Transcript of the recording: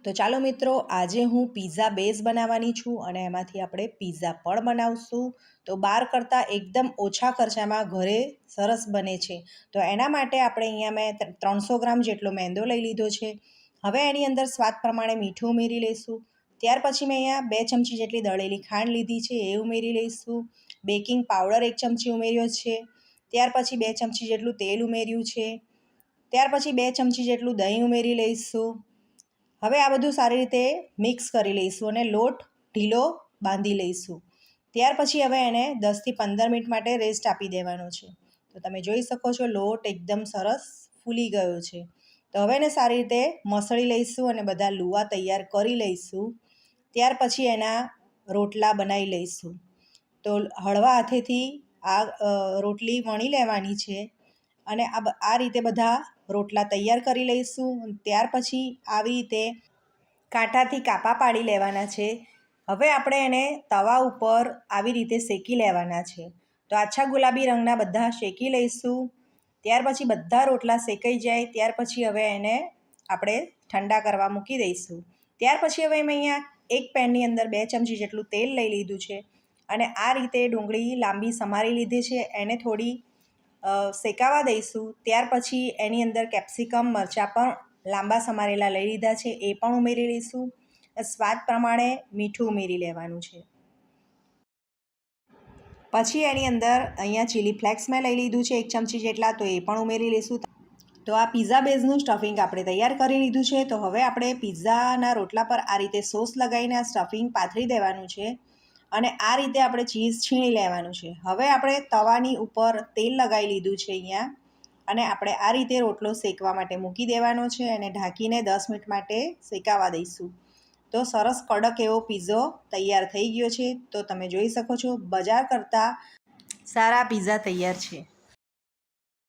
તો ચાલો મિત્રો, આજે હું પિઝા બેઝ બનાવવાની છું અને એમાંથી આપણે પિઝા પણ બનાવશું. તો બહાર કરતાં એકદમ ઓછા ખર્ચામાં ઘરે સરસ બને છે. તો એના માટે આપણે અહીંયા મેં 300 ગ્રામ જેટલો મેંદો લઈ લીધો છે. હવે એની અંદર સ્વાદ પ્રમાણે મીઠું ઉમેરી લઈશું. ત્યાર પછી મેં અહીંયા 2 ચમચી જેટલી દળેલી ખાંડ લીધી છે, એ ઉમેરી લઈશું. બેકિંગ પાવડર 1 ચમચી ઉમેર્યો છે. ત્યાર પછી 2 ચમચી જેટલું તેલ ઉમેર્યું છે. ત્યાર પછી 2 ચમચી જેટલું દહીં ઉમેરી લઈશું. હવે આ બધું સારી રીતે મિક્સ કરી લઈશું અને લોટ ઢીલો બાંધી લઈશું. ત્યાર પછી હવે એને 10થી 15 મિનિટ માટે રેસ્ટ આપી દેવાનો છે. તો તમે જોઈ શકો છો લોટ એકદમ સરસ ફૂલી ગયો છે. તો હવે એને સારી રીતે મસળી લઈશું અને બધા લુવા તૈયાર કરી લઈશું. ત્યાર પછી એના રોટલા બનાવી લઈશું. તો હળવા હાથેથી આ રોટલી વણી લેવાની છે અને આ રીતે બધા રોટલા તૈયાર કરી લઈશું. ત્યાર પછી આવી રીતે કાંટાથી કાપા પાડી લેવાના છે. હવે આપણે એને તવા ઉપર આવી રીતે શેકી લેવાના છે. તો આછા ગુલાબી રંગના બધા શેકી લઈશું. ત્યાર પછી બધા રોટલા શેકાઈ જાય ત્યાર પછી હવે એને આપણે ઠંડા કરવા મૂકી દઈશું. ત્યાર પછી હવે મેં અહીંયા એક પેનની અંદર 2 ચમચી જેટલું તેલ લઈ લીધું છે અને આ રીતે ડુંગળી લાંબી સમારી લીધી છે, એને થોડી શેકાવા દઈશું. ત્યાર પછી એની અંદર કેપ્સિકમ મરચાં પણ લાંબા સમારેલા લઈ લીધા છે, એ પણ ઉમેરી લઈશું. સ્વાદ પ્રમાણે મીઠું ઉમેરી લેવાનું છે. પછી એની અંદર અહીંયા ચીલી ફ્લેક્સ મેં લઈ લીધું છે 1 ચમચી જેટલા, તો એ પણ ઉમેરી લઈશું. તો આ પિઝા બેઝનું સ્ટફિંગ આપણે તૈયાર કરી લીધું છે. તો હવે આપણે પિઝાના રોટલા પર આ રીતે સોસ લગાવીને આ સ્ટફિંગ પાથરી દેવાનું છે અને આ રીતે આપણે ચીઝ છીણી લેવાનું છે. હવે આપણે તવાની ઉપર તેલ લગાવી લીધું છે અહીંયા અને આપણે આ રીતે રોટલો શેકવા માટે મૂકી દેવાનો છે અને ઢાંકીને 10 મિનિટ માટે શેકાવા દઈશું. તો સરસ કડક એવો પિઝો તૈયાર થઈ ગયો છે. તો તમે જોઈ શકો છો બજાર કરતાં સારા પિઝા તૈયાર છે.